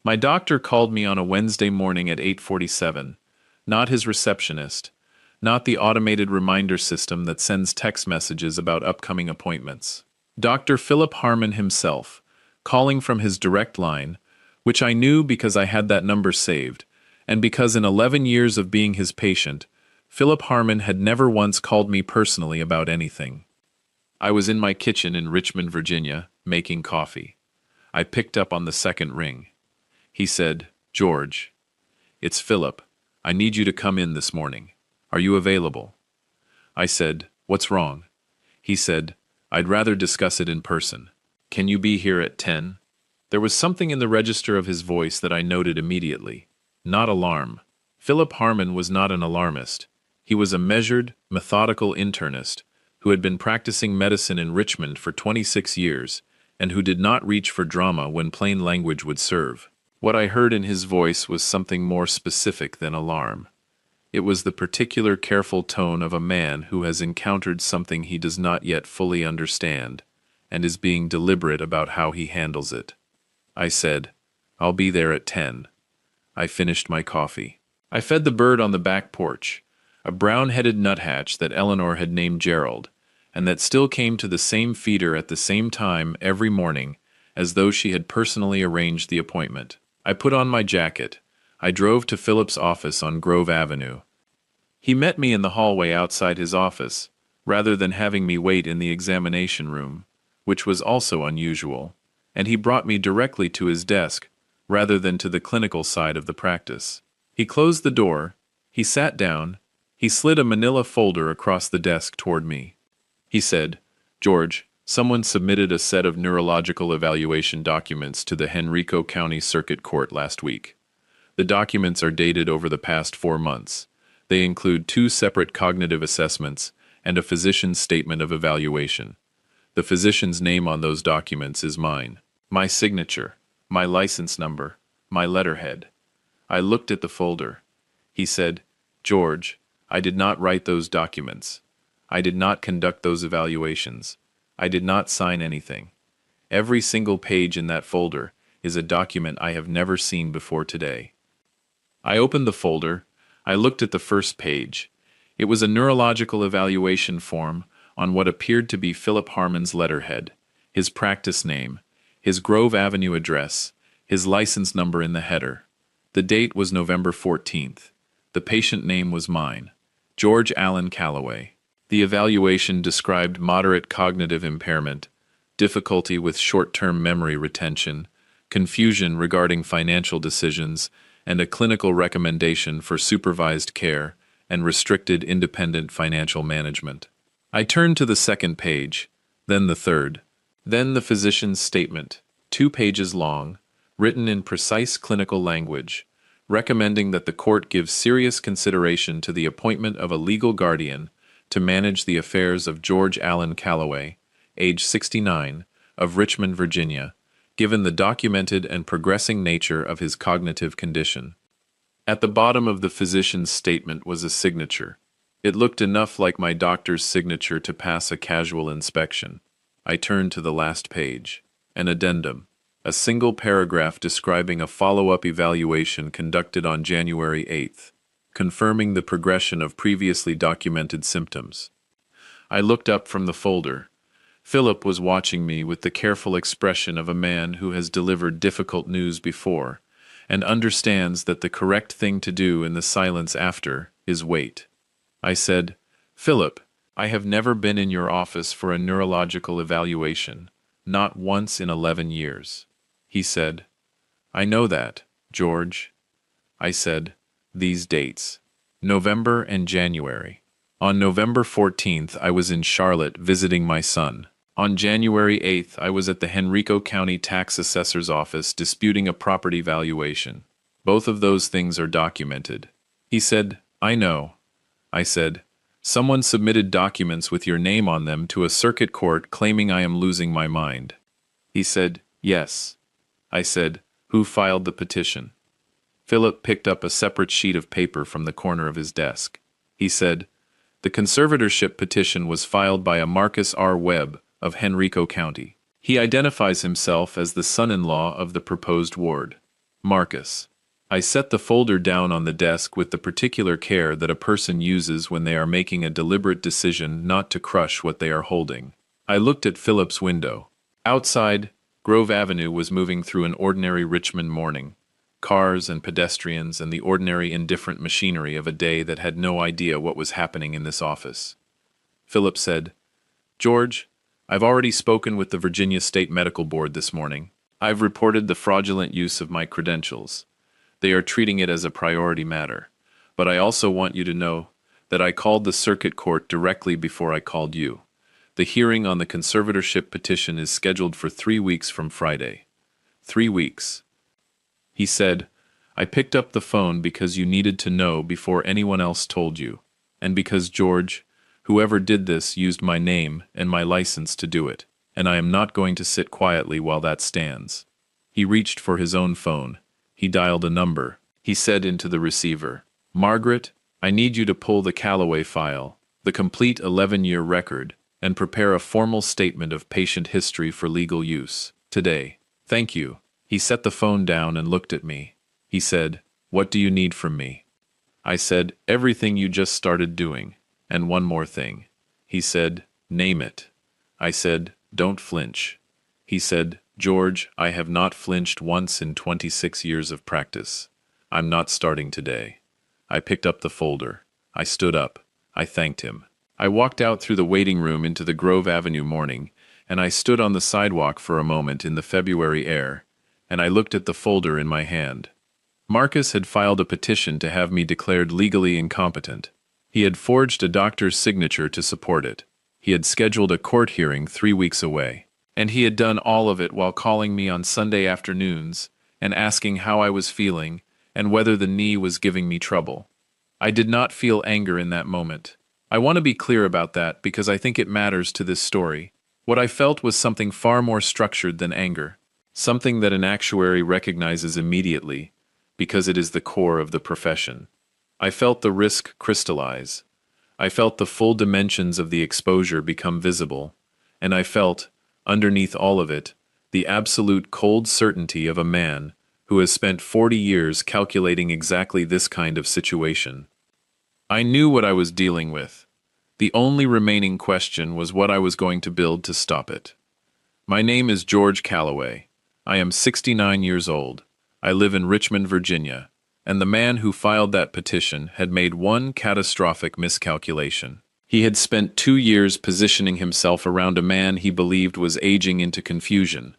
My doctor called me on a Wednesday morning at 8:47, not his receptionist, not the automated reminder system that sends text messages about upcoming appointments. Dr. Philip Harmon himself, calling from his direct line, which I knew because I had that number saved, and because in 11 years of being his patient, Philip Harmon had never once called me personally about anything. I was in my kitchen in Richmond, Virginia, making coffee. I picked up on the second ring. He said, "George, it's Philip. I need you to come in this morning. Are you available?" I said, "What's wrong?" He said, "I'd rather discuss it in person. Can you be here at 10?" There was something in the register of his voice that I noted immediately. Not alarm. Philip Harmon was not an alarmist. He was a measured, methodical internist who had been practicing medicine in Richmond for 26 years and who did not reach for drama when plain language would serve. What I heard in his voice was something more specific than alarm. It was the particular careful tone of a man who has encountered something he does not yet fully understand and is being deliberate about how he handles it. I said, "I'll be there at 10. I finished my coffee. I fed the bird on the back porch, a brown-headed nuthatch that Eleanor had named Gerald, and that still came to the same feeder at the same time every morning, as though she had personally arranged the appointment. I put on my jacket. I drove to Philip's office on Grove Avenue. He met me in the hallway outside his office, rather than having me wait in the examination room, which was also unusual, and he brought me directly to his desk, rather than to the clinical side of the practice. He closed the door, he sat down, he slid a manila folder across the desk toward me. He said, "George, someone submitted a set of neurological evaluation documents to the Henrico County Circuit Court last week. The documents are dated over the past 4 months. They include 2 separate cognitive assessments and a physician's statement of evaluation. The physician's name on those documents is mine. My signature, my license number, my letterhead." I looked at the folder. He said, "George, I did not write those documents. I did not conduct those evaluations. I did not sign anything. Every single page in that folder is a document I have never seen before today." I opened the folder. I looked at the first page. It was a neurological evaluation form on what appeared to be Philip Harmon's letterhead, his practice name, his Grove Avenue address, his license number in the header. The date was November 14th. The patient name was mine, George Allen Calloway. The evaluation described moderate cognitive impairment, difficulty with short-term memory retention, confusion regarding financial decisions, and a clinical recommendation for supervised care and restricted independent financial management. I turned to the second page, then the third, then the physician's statement, 2 pages long, written in precise clinical language, recommending that the court give serious consideration to the appointment of a legal guardian to manage the affairs of George Allen Calloway, age 69, of Richmond, Virginia, given the documented and progressing nature of his cognitive condition. At the bottom of the physician's statement was a signature. It looked enough like my doctor's signature to pass a casual inspection. I turned to the last page. An addendum. A single paragraph describing a follow-up evaluation conducted on January 8th, confirming the progression of previously documented symptoms. I looked up from the folder. Philip was watching me with the careful expression of a man who has delivered difficult news before and understands that the correct thing to do in the silence after is wait. I said, "Philip, I have never been in your office for a neurological evaluation, not once in 11 years. He said, "I know that, George." I said, "These dates. November and January. On November 14th, I was in Charlotte visiting my son. On January 8th, I was at the Henrico County Tax Assessor's office disputing a property valuation. Both of those things are documented." He said, "I know." I said, "Someone submitted documents with your name on them to a circuit court claiming I am losing my mind." He said, "Yes." I said, "Who filed the petition?" Philip picked up a separate sheet of paper from the corner of his desk. He said, "The conservatorship petition was filed by a Marcus R. Webb of Henrico County. He identifies himself as the son-in-law of the proposed ward." Marcus. I set the folder down on the desk with the particular care that a person uses when they are making a deliberate decision not to crush what they are holding. I looked at Philip's window. Outside, Grove Avenue was moving through an ordinary Richmond morning. Cars and pedestrians and the ordinary indifferent machinery of a day that had no idea what was happening in this office. Philip said, "George, I've already spoken with the Virginia State Medical Board this morning. I've reported the fraudulent use of my credentials. They are treating it as a priority matter. But I also want you to know that I called the circuit court directly before I called you. The hearing on the conservatorship petition is scheduled for 3 weeks from Friday." 3 weeks. He said, "I picked up the phone because you needed to know before anyone else told you, and because George, whoever did this, used my name and my license to do it, and I am not going to sit quietly while that stands." He reached for his own phone. He dialed a number. He said into the receiver, "Margaret, I need you to pull the Callaway file, the complete 11-year record, and prepare a formal statement of patient history for legal use, today. Thank you." He set the phone down and looked at me. He said, "What do you need from me?" I said, "Everything you just started doing, and one more thing." He said, "Name it." I said, "Don't flinch." He said, "George, I have not flinched once in 26 years of practice. I'm not starting today." I picked up the folder. I stood up. I thanked him. I walked out through the waiting room into the Grove Avenue morning, and I stood on the sidewalk for a moment in the February air, and I looked at the folder in my hand. Marcus had filed a petition to have me declared legally incompetent. He had forged a doctor's signature to support it. He had scheduled a court hearing 3 weeks away. And he had done all of it while calling me on Sunday afternoons and asking how I was feeling and whether the knee was giving me trouble. I did not feel anger in that moment. I want to be clear about that because I think it matters to this story. What I felt was something far more structured than anger, something that an actuary recognizes immediately because it is the core of the profession. I felt the risk crystallize. I felt the full dimensions of the exposure become visible, and I felt, underneath all of it, the absolute cold certainty of a man who has spent 40 years calculating exactly this kind of situation. I knew what I was dealing with. The only remaining question was what I was going to build to stop it. My name is George Callaway. I am 69 years old. I live in Richmond, Virginia, and the man who filed that petition had made one catastrophic miscalculation. He had spent 2 years positioning himself around a man he believed was aging into confusion.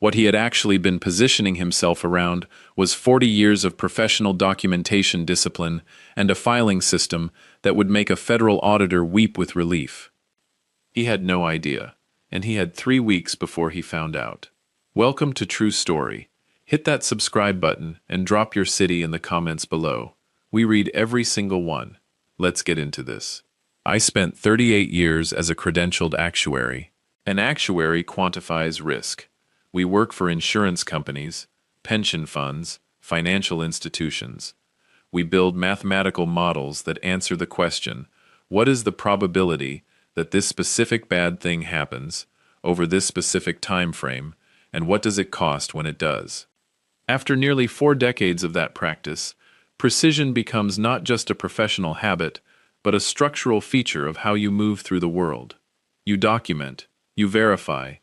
What he had actually been positioning himself around was 40 years of professional documentation discipline and a filing system that would make a federal auditor weep with relief. He had no idea, and he had 3 weeks before he found out. Welcome to True Story. Hit that subscribe button and drop your city in the comments below. We read every single one. Let's get into this. I spent 38 years as a credentialed actuary. An actuary quantifies risk. We work for insurance companies, pension funds, financial institutions. We build mathematical models that answer the question, what is the probability that this specific bad thing happens over this specific time frame, and what does it cost when it does? After nearly 4 decades of that practice, precision becomes not just a professional habit, but a structural feature of how you move through the world. You document, you verify,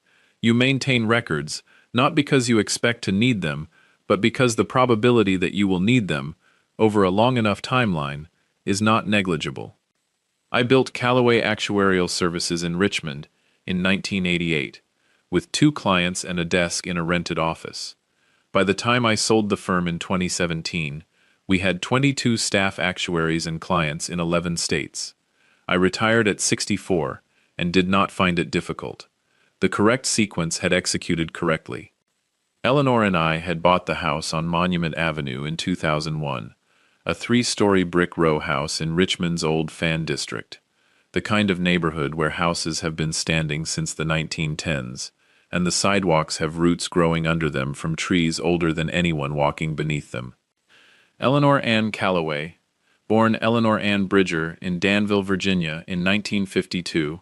you maintain records, not because you expect to need them, but because the probability that you will need them, over a long enough timeline, is not negligible. I built Callaway Actuarial Services in Richmond in 1988, with 2 clients and a desk in a rented office. By the time I sold the firm in 2017, we had 22 staff actuaries and clients in 11 states. I retired at 64 and did not find it difficult. The correct sequence had executed correctly. Eleanor and I had bought the house on Monument Avenue in 2001, a 3-story brick row house in Richmond's Old Fan District, the kind of neighborhood where houses have been standing since the 1910s, and the sidewalks have roots growing under them from trees older than anyone walking beneath them. Eleanor Ann Callaway, born Eleanor Ann Bridger in Danville, Virginia in 1952,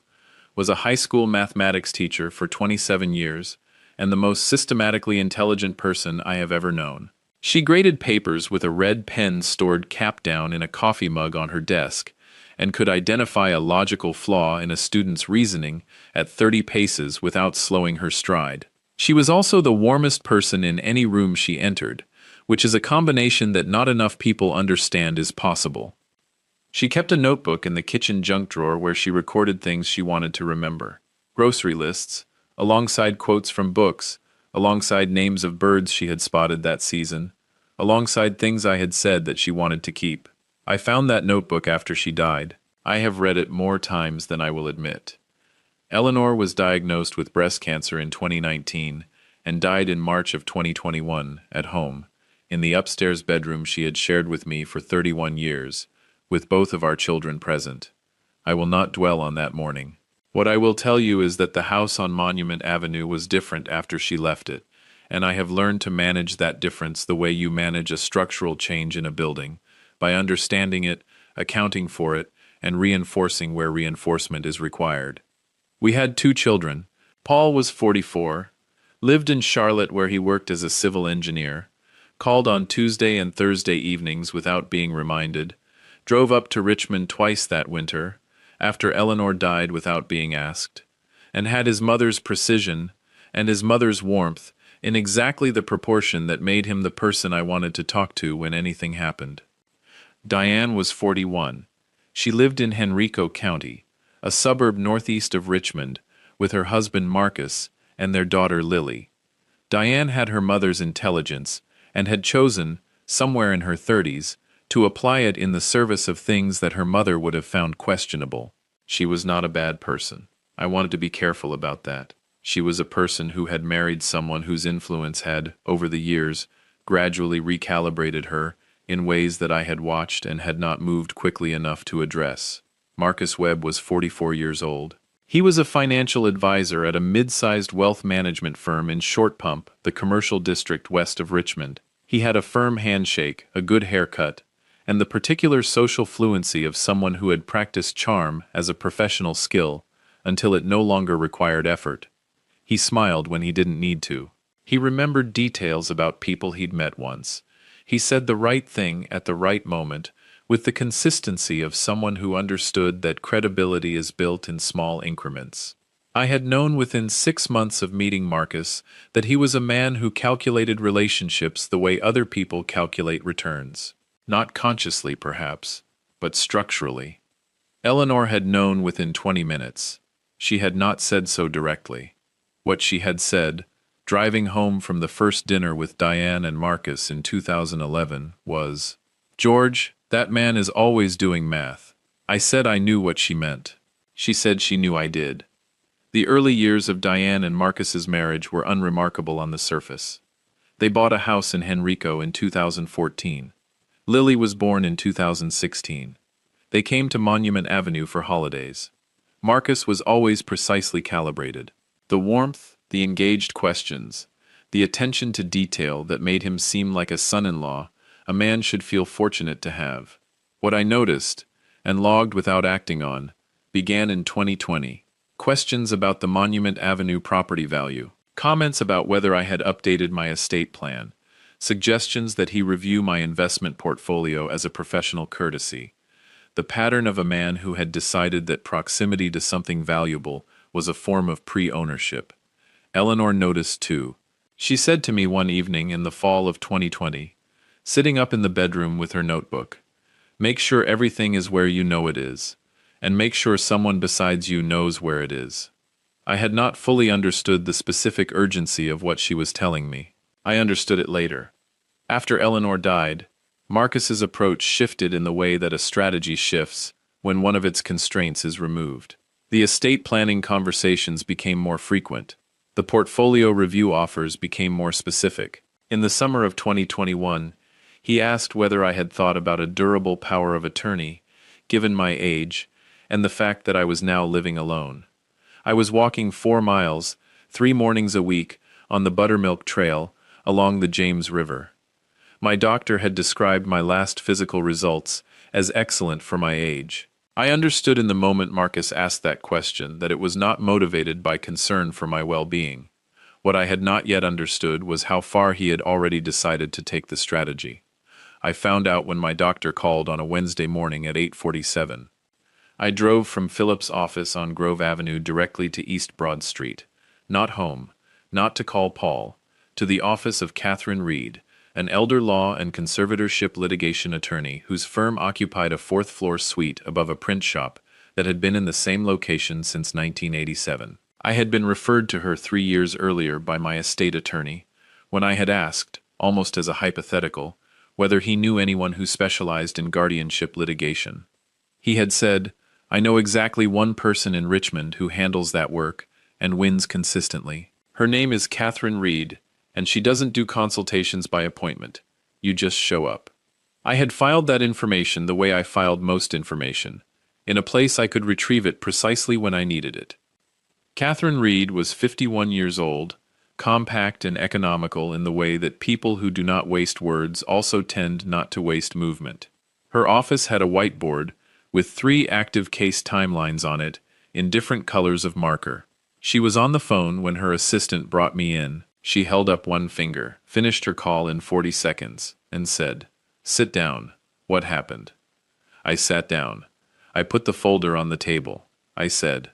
was a high school mathematics teacher for 27 years and the most systematically intelligent person I have ever known. She graded papers with a red pen stored cap down in a coffee mug on her desk, and could identify a logical flaw in a student's reasoning at 30 paces without slowing her stride. She was also the warmest person in any room she entered, which is a combination that not enough people understand is possible. She kept a notebook in the kitchen junk drawer where she recorded things she wanted to remember. Grocery lists, alongside quotes from books, alongside names of birds she had spotted that season, alongside things I had said that she wanted to keep. I found that notebook after she died. I have read it more times than I will admit. Eleanor was diagnosed with breast cancer in 2019 and died in March of 2021 at home, in the upstairs bedroom she had shared with me for 31 years, with both of our children present. I will not dwell on that morning. What I will tell you is that the house on Monument Avenue was different after she left it, and I have learned to manage that difference the way you manage a structural change in a building, by understanding it, accounting for it, and reinforcing where reinforcement is required. We had 2 children. Paul was 44, lived in Charlotte where he worked as a civil engineer, called on Tuesday and Thursday evenings without being reminded, drove up to Richmond twice that winter, after Eleanor died without being asked, and had his mother's precision and his mother's warmth in exactly the proportion that made him the person I wanted to talk to when anything happened. Diane was 41. She lived in Henrico County, a suburb northeast of Richmond, with her husband Marcus and their daughter Lily. Diane had her mother's intelligence and had chosen, somewhere in her 30s, to apply it in the service of things that her mother would have found questionable. She was not a bad person. I wanted to be careful about that. She was a person who had married someone whose influence had, over the years, gradually recalibrated her in ways that I had watched and had not moved quickly enough to address. Marcus Webb was 44 years old. He was a financial advisor at a mid-sized wealth management firm in Short Pump, the commercial district west of Richmond. He had a firm handshake, a good haircut, and the particular social fluency of someone who had practiced charm as a professional skill until it no longer required effort. He smiled when he didn't need to. He remembered details about people he'd met once. He said the right thing at the right moment, with the consistency of someone who understood that credibility is built in small increments. I had known within 6 months of meeting Marcus that he was a man who calculated relationships the way other people calculate returns. Not consciously, perhaps, but structurally. Eleanor had known within 20 minutes. She had not said so directly. What she had said, driving home from the first dinner with Diane and Marcus in 2011, was, "George, that man is always doing math." I said I knew what she meant. She said she knew I did. The early years of Diane and Marcus's marriage were unremarkable on the surface. They bought a house in Henrico in 2014. Lily was born in 2016. They came to Monument Avenue for holidays. Marcus was always precisely calibrated. The warmth, the engaged questions, the attention to detail that made him seem like a son-in-law a man should feel fortunate to have. What I noticed, and logged without acting on, began in 2020. Questions about the Monument Avenue property value, comments about whether I had updated my estate plan, suggestions that he review my investment portfolio as a professional courtesy. The pattern of a man who had decided that proximity to something valuable was a form of pre-ownership. Eleanor noticed too. She said to me one evening in the fall of 2020, sitting up in the bedroom with her notebook, "Make sure everything is where you know it is, and make sure someone besides you knows where it is." I had not fully understood the specific urgency of what she was telling me. I understood it later. After Eleanor died, Marcus's approach shifted in the way that a strategy shifts when one of its constraints is removed. The estate planning conversations became more frequent. The portfolio review offers became more specific. In the summer of 2021, he asked whether I had thought about a durable power of attorney, given my age, and the fact that I was now living alone. I was walking 4 miles, 3 mornings a week, on the Buttermilk Trail, along the James River. My doctor had described my last physical results as excellent for my age. I understood in the moment Marcus asked that question that it was not motivated by concern for my well-being. What I had not yet understood was how far he had already decided to take the strategy. I found out when my doctor called on a Wednesday morning at 8:47. I drove from Philip's office on Grove Avenue directly to East Broad Street. Not home, not to call Paul, to the office of Catherine Reed, an elder law and conservatorship litigation attorney whose firm occupied a fourth-floor suite above a print shop that had been in the same location since 1987. I had been referred to her 3 years earlier by my estate attorney, when I had asked, almost as a hypothetical, whether he knew anyone who specialized in guardianship litigation. He had said, "I know exactly one person in Richmond who handles that work and wins consistently. Her name is Catherine Reed, and she doesn't do consultations by appointment. You just show up." I had filed that information the way I filed most information, in a place I could retrieve it precisely when I needed it. Catherine Reed was 51 years old, compact and economical in the way that people who do not waste words also tend not to waste movement. Her office had a whiteboard with 3 active case timelines on it in different colors of marker. She was on the phone when her assistant brought me in. She held up one finger, finished her call in 40 seconds, and said, "Sit down. What happened?" I sat down. I put the folder on the table. I said,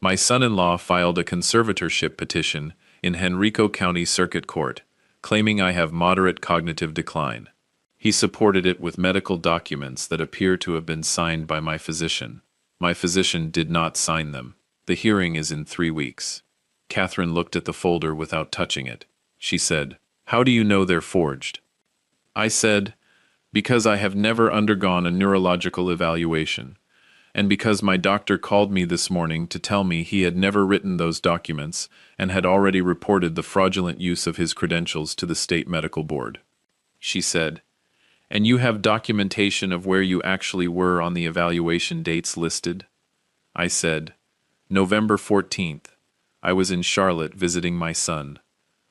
"My son-in-law filed a conservatorship petition in Henrico County Circuit Court, claiming I have moderate cognitive decline. He supported it with medical documents that appear to have been signed by my physician. My physician did not sign them. The hearing is in 3 weeks." Catherine looked at the folder without touching it. She said, "How do you know they're forged?" I said, "Because I have never undergone a neurological evaluation, and because my doctor called me this morning to tell me he had never written those documents and had already reported the fraudulent use of his credentials to the state medical board." She said, "And you have documentation of where you actually were on the evaluation dates listed?" I said, "November 14th. I was in Charlotte visiting my son.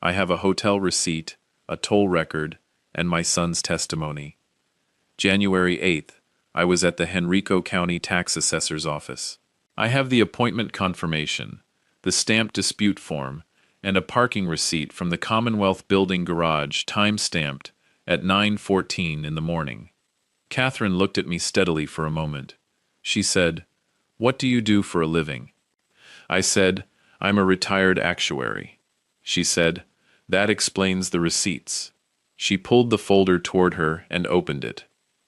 I have a hotel receipt, a toll record, and my son's testimony. January 8th. I was at the Henrico County Tax Assessor's office. I have the appointment confirmation, the stamped dispute form, and a parking receipt from the Commonwealth Building garage time-stamped at 9:14 in the morning." Catherine looked at me steadily for a moment. She said, "What do you do for a living?" I said, "I'm a retired actuary." She said, "That explains the receipts." She pulled the folder toward her and opened it.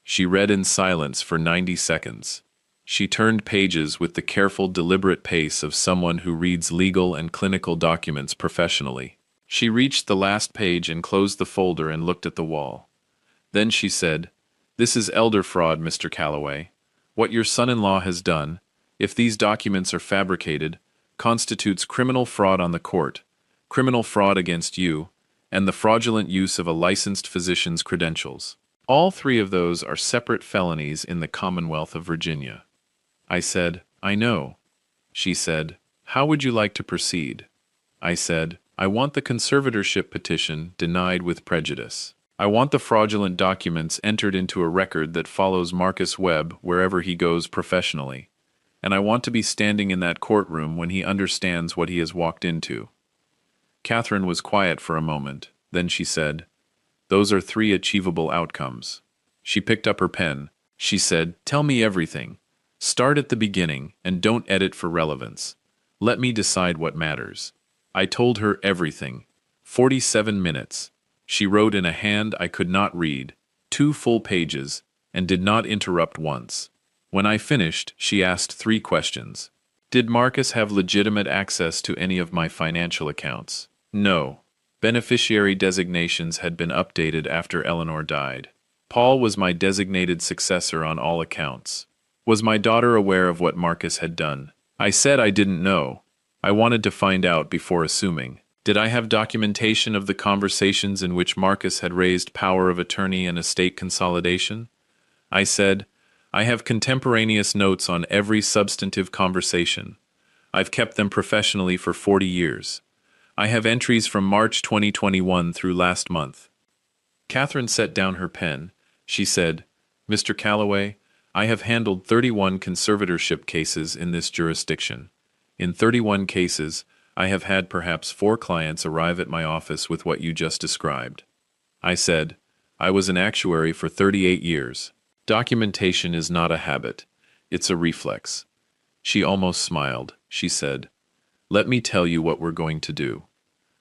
She read in silence for 90 seconds. She turned pages with the careful, deliberate pace of someone who reads legal and clinical documents professionally. She reached the last page and closed the folder and looked at the wall. Then she said, "This is elder fraud, Mr. Calloway. What your son-in-law has done, if these documents are fabricated, constitutes criminal fraud on the court, criminal fraud against you, and the fraudulent use of a licensed physician's credentials. All 3 of those are separate felonies in the Commonwealth of Virginia." I said, "I know." She said, "How would you like to proceed?" I said, "I want the conservatorship petition denied with prejudice. I want the fraudulent documents entered into a record that follows Marcus Webb wherever he goes professionally. And I want to be standing in that courtroom when he understands what he has walked into." Catherine was quiet for a moment. Then she said, "Those are 3 achievable outcomes." She picked up her pen. She said, "Tell me everything. Start at the beginning and don't edit for relevance. Let me decide what matters." I told her everything. 47 minutes. She wrote in a hand I could not read, 2 full pages, and did not interrupt once. When I finished, she asked 3 questions. Did Marcus have legitimate access to any of my financial accounts? No. Beneficiary designations had been updated after Eleanor died. Paul was my designated successor on all accounts. Was my daughter aware of what Marcus had done? I said I didn't know. I wanted to find out before assuming. Did I have documentation of the conversations in which Marcus had raised power of attorney and estate consolidation? I said, I have contemporaneous notes on every substantive conversation. I've kept them professionally for 40 years. I have entries from March 2021 through last month. Catherine set down her pen. She said, Mr. Calloway, I have handled 31 conservatorship cases in this jurisdiction. In 31 cases, I have had perhaps 4 clients arrive at my office with what you just described. I said, I was an actuary for 38 years. Documentation is not a habit. It's a reflex. She almost smiled. She said, let me tell you what we're going to do.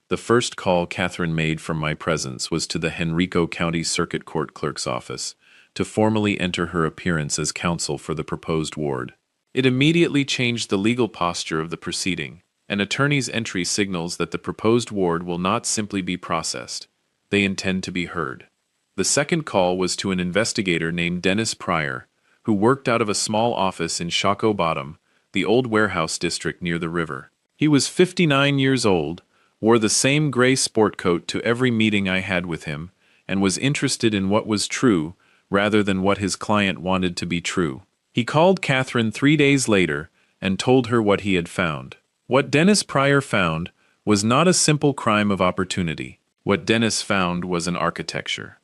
The first call Catherine made from my presence was to the Henrico County Circuit Court Clerk's office to formally enter her appearance as counsel for the proposed ward. It immediately changed the legal posture of the proceeding. An attorney's entry signals that the proposed ward will not simply be processed. They intend to be heard. The second call was to an investigator named Dennis Pryor, who worked out of a small office in Shockoe Bottom, the old warehouse district near the river. He was 59 years old, wore the same gray sport coat to every meeting I had with him, and was interested in what was true rather than what his client wanted to be true. He called Catherine 3 days later and told her what he had found. What Dennis Pryor found was not a simple crime of opportunity. What Dennis found was an architecture.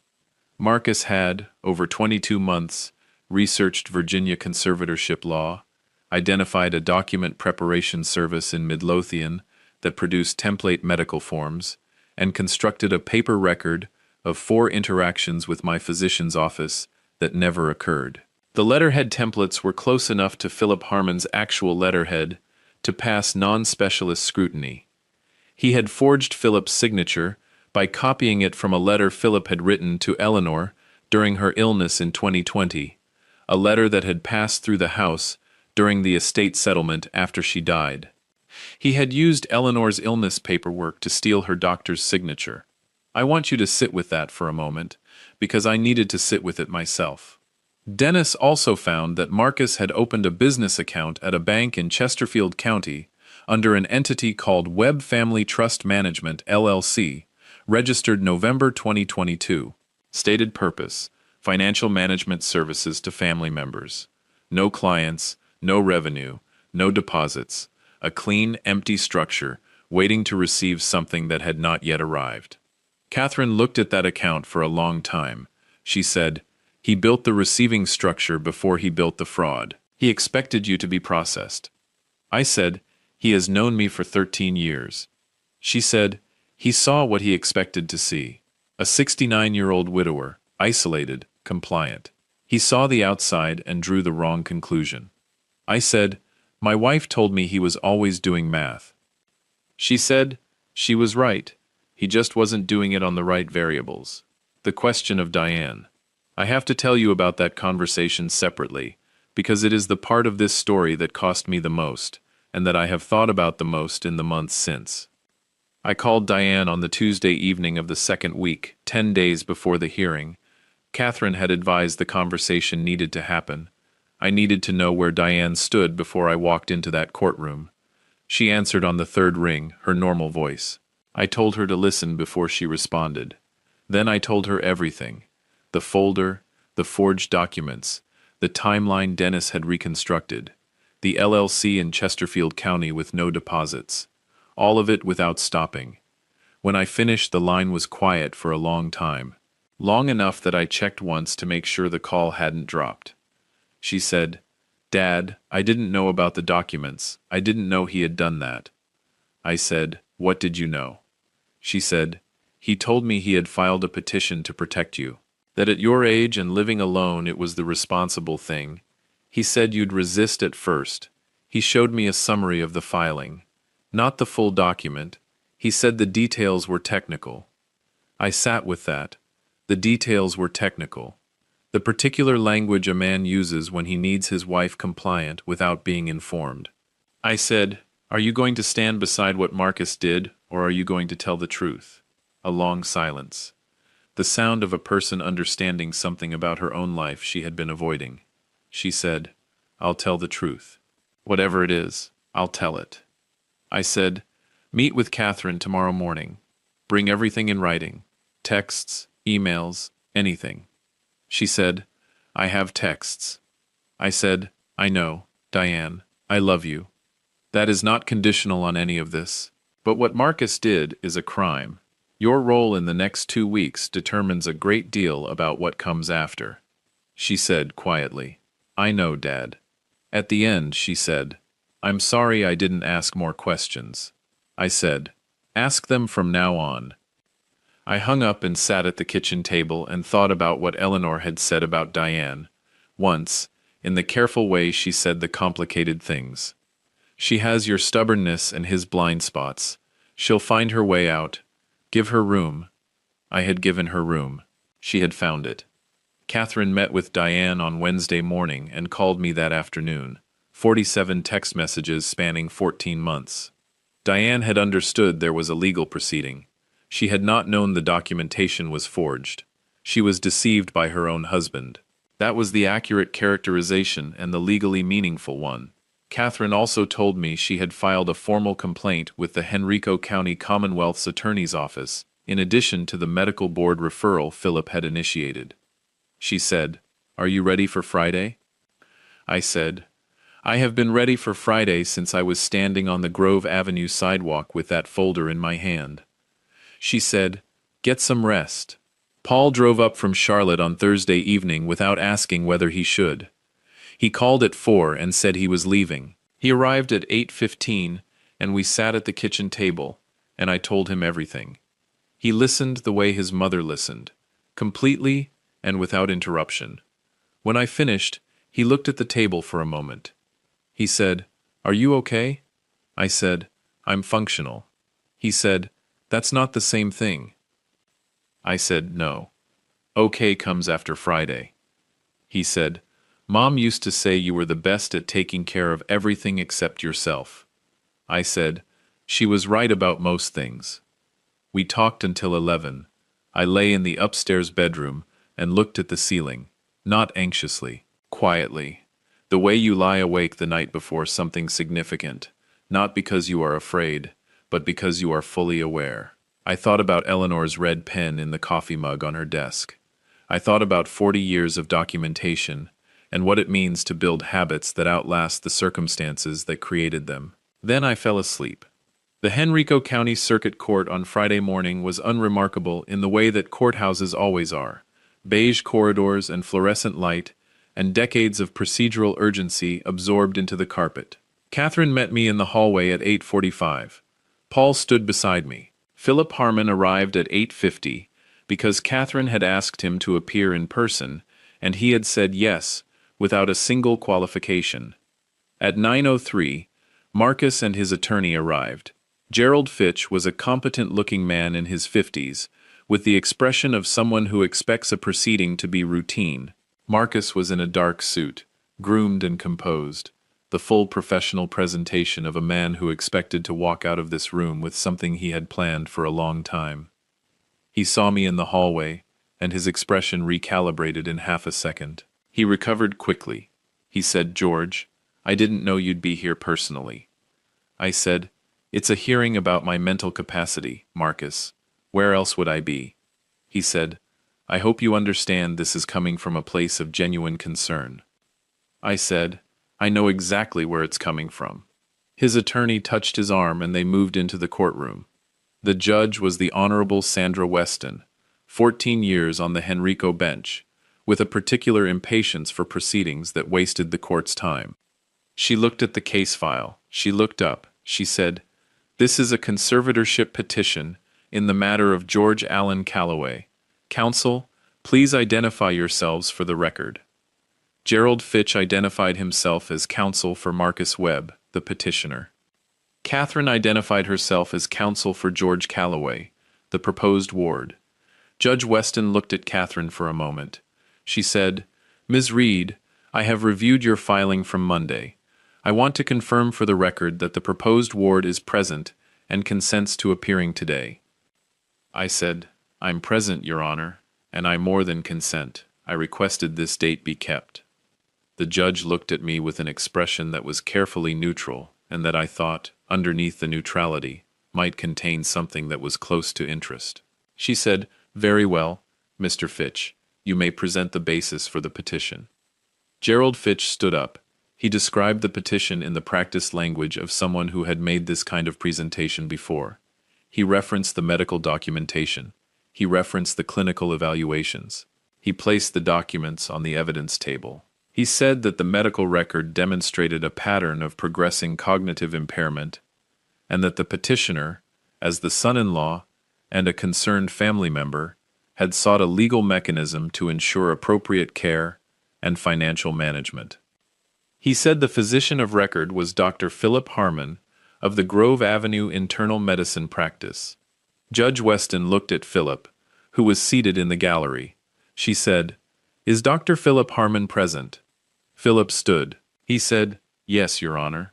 Marcus had, over 22 months, researched Virginia conservatorship law, identified a document preparation service in Midlothian that produced template medical forms, and constructed a paper record of 4 interactions with my physician's office that never occurred. The letterhead templates were close enough to Philip Harmon's actual letterhead to pass non-specialist scrutiny. He had forged Philip's signature by copying it from a letter Philip had written to Eleanor during her illness in 2020, a letter that had passed through the house during the estate settlement after she died. He had used Eleanor's illness paperwork to steal her doctor's signature. I want you to sit with that for a moment, because I needed to sit with it myself. Dennis also found that Marcus had opened a business account at a bank in Chesterfield County under an entity called Webb Family Trust Management, LLC, registered November 2022. Stated purpose: financial management services to family members. No clients, no revenue, no deposits. A clean, empty structure, waiting to receive something that had not yet arrived. Catherine looked at that account for a long time. She said, he built the receiving structure before he built the fraud. He expected you to be processed. I said, he has known me for 13 years. She said, he saw what he expected to see. A 69-year-old widower, isolated, compliant. He saw the outside and drew the wrong conclusion. I said, my wife told me he was always doing math. She said, she was right. He just wasn't doing it on the right variables. The question of Diane. I have to tell you about that conversation separately, because it is the part of this story that cost me the most, and that I have thought about the most in the months since. I called Diane on the Tuesday evening of the second week, 10 days before the hearing. Catherine had advised the conversation needed to happen. I needed to know where Diane stood before I walked into that courtroom. She answered on the third ring, her normal voice. I told her to listen before she responded. Then I told her everything. The folder, the forged documents, the timeline Dennis had reconstructed, the LLC in Chesterfield County with no deposits. All of it without stopping. When I finished, the line was quiet for a long time. Long enough that I checked once to make sure the call hadn't dropped. She said, Dad, I didn't know about the documents. I didn't know he had done that. I said, what did you know? She said, he told me he had filed a petition to protect you. That at your age and living alone it was the responsible thing. He said you'd resist at first. He showed me a summary of the filing. Not the full document. He said the details were technical. I sat with that. The details were technical. The particular language a man uses when he needs his wife compliant without being informed. I said, are you going to stand beside what Marcus did, or are you going to tell the truth? A long silence. The sound of a person understanding something about her own life she had been avoiding. She said, I'll tell the truth. Whatever it is, I'll tell it. I said, meet with Catherine tomorrow morning. Bring everything in writing. Texts, emails, anything. She said, I have texts. I said, I know, Diane, I love you. That is not conditional on any of this. But what Marcus did is a crime. Your role in the next 2 weeks determines a great deal about what comes after. She said quietly, I know, Dad. At the end, she said, I'm sorry I didn't ask more questions. I said. Ask them from now on. I hung up and sat at the kitchen table and thought about what Eleanor had said about Diane. Once, in the careful way she said the complicated things. She has your stubbornness and his blind spots. She'll find her way out. Give her room. I had given her room. She had found it. Catherine met with Diane on Wednesday morning and called me that afternoon. 47 text messages spanning 14 months. Diane had understood there was a legal proceeding. She had not known the documentation was forged. She was deceived by her own husband. That was the accurate characterization and the legally meaningful one. Catherine also told me she had filed a formal complaint with the Henrico County Commonwealth's Attorney's Office, in addition to the medical board referral Philip had initiated. She said, "Are you ready for Friday?" I said, "I have been ready for Friday since I was standing on the Grove Avenue sidewalk with that folder in my hand." She said, "Get some rest." Paul drove up from Charlotte on Thursday evening without asking whether he should. He called at 4 and said he was leaving. He arrived at 8:15, and we sat at the kitchen table, and I told him everything. He listened the way his mother listened, completely and without interruption. When I finished, he looked at the table for a moment. He said, "Are you okay?" I said, "I'm functional." He said, "That's not the same thing." I said, "No. Okay comes after Friday." He said, "Mom used to say you were the best at taking care of everything except yourself." I said, "She was right about most things." We talked until 11. I lay in the upstairs bedroom and looked at the ceiling, not anxiously, quietly, the way you lie awake the night before something significant, not because you are afraid, but because you are fully aware. I thought about Eleanor's red pen in the coffee mug on her desk. I thought about 40 years of documentation and what it means to build habits that outlast the circumstances that created them. Then I fell asleep. The Henrico County Circuit Court on Friday morning was unremarkable in the way that courthouses always are: beige corridors and fluorescent light, and decades of procedural urgency absorbed into the carpet. Catherine met me in the hallway at 8:45. Paul stood beside me. Philip Harmon arrived at 8:50 because Catherine had asked him to appear in person, and he had said yes, without a single qualification. At 9:03, Marcus and his attorney arrived. Gerald Fitch was a competent-looking man in his 50s, with the expression of someone who expects a proceeding to be routine. Marcus was in a dark suit, groomed and composed, the full professional presentation of a man who expected to walk out of this room with something he had planned for a long time. He saw me in the hallway, and his expression recalibrated in half a second. He recovered quickly. He said, "George, I didn't know you'd be here personally." I said, "It's a hearing about my mental capacity, Marcus. Where else would I be?" He said, "I hope you understand this is coming from a place of genuine concern." I said, "I know exactly where it's coming from." His attorney touched his arm and they moved into the courtroom. The judge was the Honorable Sandra Weston, 14 years on the Henrico bench, with a particular impatience for proceedings that wasted the court's time. She looked at the case file. She looked up. She said, "This is a conservatorship petition in the matter of George Allen Calloway. Counsel, please identify yourselves for the record." Gerald Fitch identified himself as counsel for Marcus Webb, the petitioner. Catherine identified herself as counsel for George Calloway, the proposed ward. Judge Weston looked at Catherine for a moment. She said, "Ms. Reed, I have reviewed your filing from Monday. I want to confirm for the record that the proposed ward is present and consents to appearing today." I said, "I'm present, Your Honor, and I more than consent. I requested this date be kept." The judge looked at me with an expression that was carefully neutral and that I thought, underneath the neutrality, might contain something that was close to interest. She said, "Very well, Mr. Fitch. You may present the basis for the petition." Gerald Fitch stood up. He described the petition in the practiced language of someone who had made this kind of presentation before. He referenced the medical documentation. He referenced the clinical evaluations. He placed the documents on the evidence table. He said that the medical record demonstrated a pattern of progressing cognitive impairment, and that the petitioner, as the son-in-law and a concerned family member, had sought a legal mechanism to ensure appropriate care and financial management. He said the physician of record was Dr. Philip Harmon of the Grove Avenue Internal Medicine Practice. Judge Weston looked at Philip, who was seated in the gallery. She said, "Is Dr. Philip Harmon present?" Philip stood. He said, "Yes, Your Honor."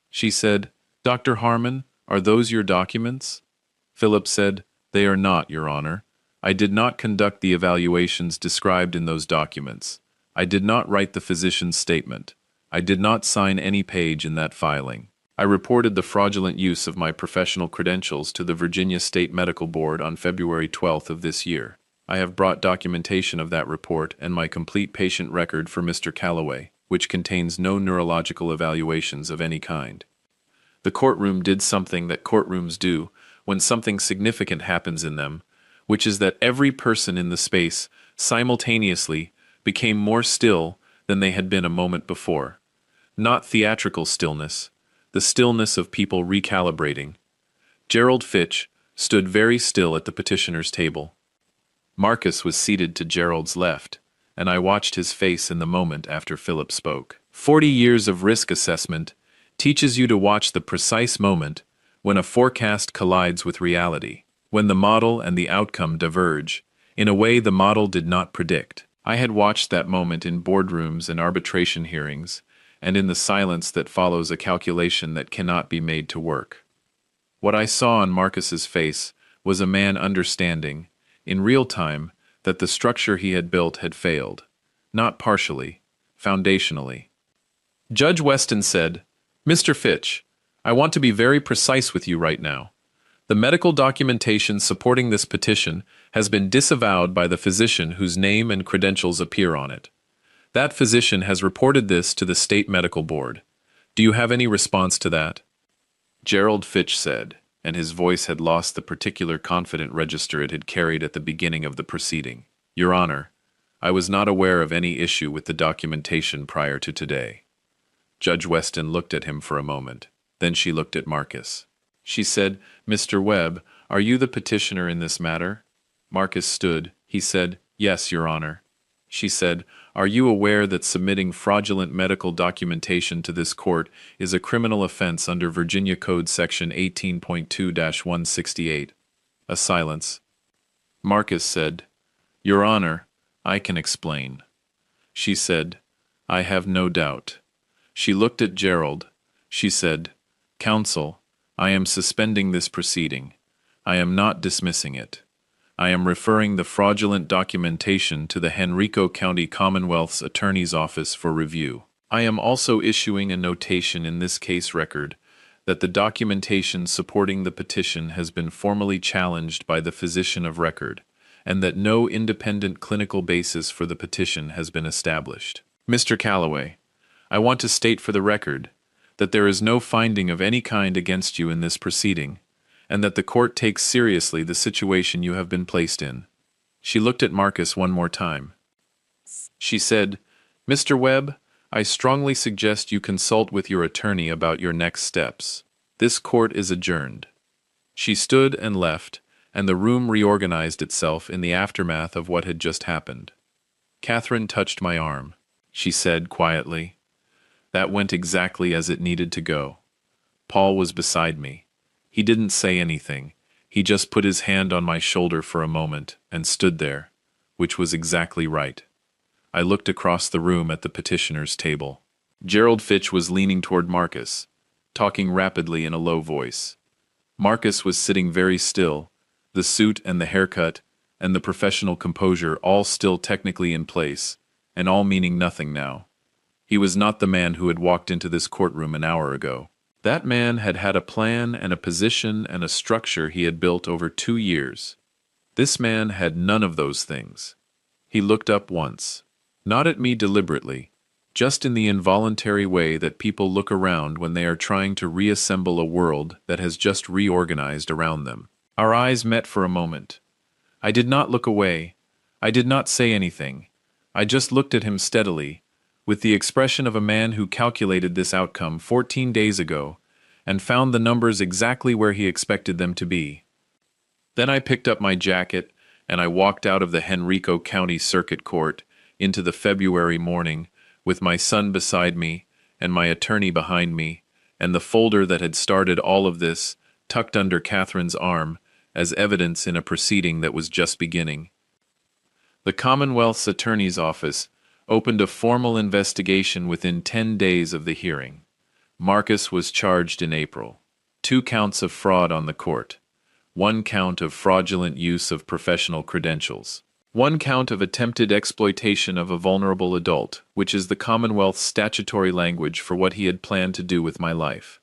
She said, "Dr. Harmon, are those your documents?" Philip said, "They are not, Your Honor. I did not conduct the evaluations described in those documents. I did not write the physician's statement. I did not sign any page in that filing. I reported the fraudulent use of my professional credentials to the Virginia State Medical Board on February 12th of this year. I have brought documentation of that report and my complete patient record for Mr. Calloway, which contains no neurological evaluations of any kind." The courtroom did something that courtrooms do when something significant happens in them, which is that every person in the space simultaneously became more still than they had been a moment before. Not theatrical stillness, the stillness of people recalibrating. Gerald Fitch stood very still at the petitioner's table. Marcus was seated to Gerald's left, and I watched his face in the moment after Philip spoke. 40 years of risk assessment teaches you to watch the precise moment when a forecast collides with reality, when the model and the outcome diverge, in a way the model did not predict. I had watched that moment in boardrooms and arbitration hearings, and in the silence that follows a calculation that cannot be made to work. What I saw on Marcus's face was a man understanding, in real time, that the structure he had built had failed, not partially, foundationally. Judge Weston said, "Mr. Fitch, I want to be very precise with you right now. The medical documentation supporting this petition has been disavowed by the physician whose name and credentials appear on it. That physician has reported this to the State Medical Board. Do you have any response to that?" Gerald Fitch said, and his voice had lost the particular confident register it had carried at the beginning of the proceeding. "Your Honor, I was not aware of any issue with the documentation prior to today." Judge Weston looked at him for a moment. Then she looked at Marcus. She said, "Mr. Webb, are you the petitioner in this matter?" Marcus stood. He said, "Yes, Your Honor." She said, "Are you aware that submitting fraudulent medical documentation to this court is a criminal offense under Virginia Code Section 18.2-168? A silence. Marcus said, "Your Honor, I can explain." She said, "I have no doubt." She looked at Gerald. She said, "Counsel, I am suspending this proceeding. I am not dismissing it. I am referring the fraudulent documentation to the Henrico County Commonwealth's Attorney's Office for review. I am also issuing a notation in this case record that the documentation supporting the petition has been formally challenged by the physician of record, and that no independent clinical basis for the petition has been established. Mr. Calloway, I want to state for the record that there is no finding of any kind against you in this proceeding, and that the court takes seriously the situation you have been placed in." She looked at Marcus one more time. She said, "Mr. Webb, I strongly suggest you consult with your attorney about your next steps. This court is adjourned." She stood and left, and the room reorganized itself in the aftermath of what had just happened. "Catherine touched my arm," she said quietly. "That went exactly as it needed to go. Paul was beside me. He didn't say anything. He just put his hand on my shoulder for a moment and stood there, which was exactly right. I looked across the room at the petitioner's table. Gerald Fitch was leaning toward Marcus, talking rapidly in a low voice. Marcus was sitting very still, the suit and the haircut and the professional composure all still technically in place, and all meaning nothing now. He was not the man who had walked into this courtroom an hour ago. That man had had a plan and a position and a structure he had built over 2 years. This man had none of those things. He looked up once, not at me deliberately, just in the involuntary way that people look around when they are trying to reassemble a world that has just reorganized around them. Our eyes met for a moment. I did not look away. I did not say anything. I just looked at him steadily, with the expression of a man who calculated this outcome 14 days ago and found the numbers exactly where he expected them to be. Then I picked up my jacket, and I walked out of the Henrico County Circuit Court into the February morning, with my son beside me, and my attorney behind me, and the folder that had started all of this tucked under Catherine's arm as evidence in a proceeding that was just beginning. The Commonwealth's Attorney's Office opened a formal investigation within 10 days of the hearing. Marcus was charged in April. 2 counts of fraud on the court. 1 count of fraudulent use of professional credentials. 1 count of attempted exploitation of a vulnerable adult, which is the Commonwealth's statutory language for what he had planned to do with my life.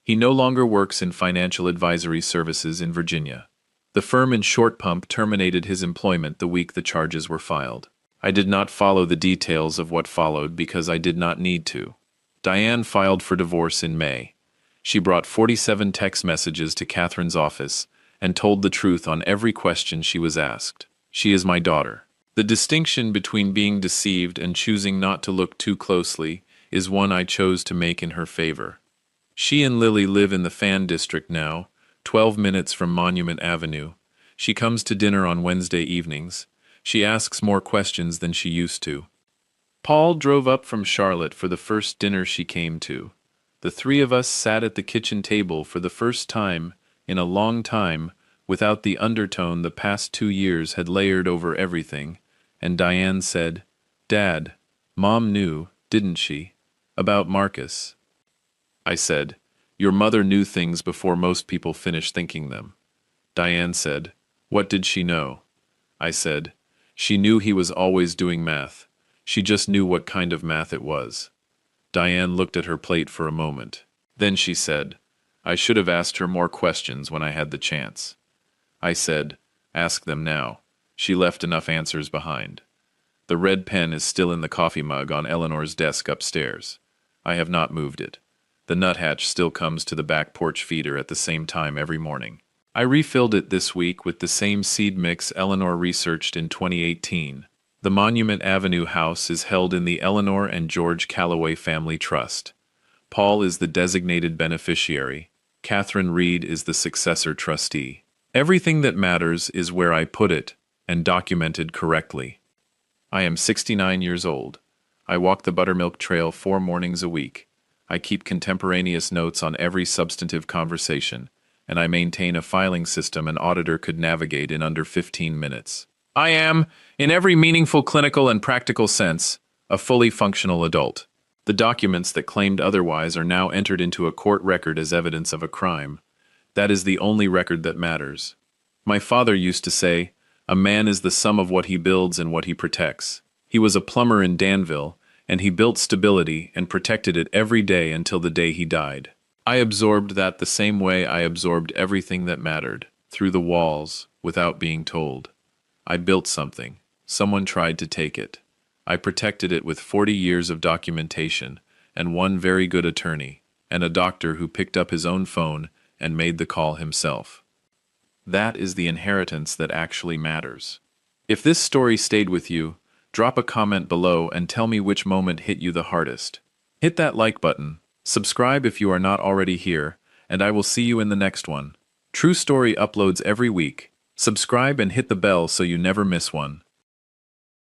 He no longer works in financial advisory services in Virginia. The firm in Short Pump terminated his employment the week the charges were filed. I did not follow the details of what followed because I did not need to. Diane filed for divorce in May. She brought 47 text messages to Catherine's office and told the truth on every question she was asked. She is my daughter. The distinction between being deceived and choosing not to look too closely is one I chose to make in her favor. She and Lily live in the Fan District now, 12 minutes from Monument Avenue. She comes to dinner on Wednesday evenings. She asks more questions than she used to. Paul drove up from Charlotte for the first dinner she came to. The 3 of us sat at the kitchen table for the first time in a long time without the undertone the past 2 years had layered over everything, and Diane said, "Dad, Mom knew, didn't she, about Marcus?" I said, "Your mother knew things before most people finish thinking them." Diane said, "What did she know?" I said, "She knew he was always doing math. She just knew what kind of math it was." Diane looked at her plate for a moment. Then she said, "I should have asked her more questions when I had the chance." I said, "Ask them now." She left enough answers behind. The red pen is still in the coffee mug on Eleanor's desk upstairs. I have not moved it. The nuthatch still comes to the back porch feeder at the same time every morning. I refilled it this week with the same seed mix Eleanor researched in 2018. The Monument Avenue house is held in the Eleanor and George Calloway Family Trust. Paul is the designated beneficiary. Catherine Reed is the successor trustee. Everything that matters is where I put it, and documented correctly. I am 69 years old. I walk the buttermilk trail 4 mornings a week. I keep contemporaneous notes on every substantive conversation, and I maintain a filing system an auditor could navigate in under 15 minutes. I am, in every meaningful clinical and practical sense, a fully functional adult. The documents that claimed otherwise are now entered into a court record as evidence of a crime. That is the only record that matters. My father used to say, "A man is the sum of what he builds and what he protects." He was a plumber in Danville, and he built stability and protected it every day until the day he died. I absorbed that the same way I absorbed everything that mattered, through the walls, without being told. I built something. Someone tried to take it. I protected it with 40 years of documentation, and 1 very good attorney, and a doctor who picked up his own phone and made the call himself. That is the inheritance that actually matters. If this story stayed with you, drop a comment below and tell me which moment hit you the hardest. Hit that like button, subscribe if you are not already here, and I will see you in the next one. True Story uploads every week. Subscribe and hit the bell so you never miss one.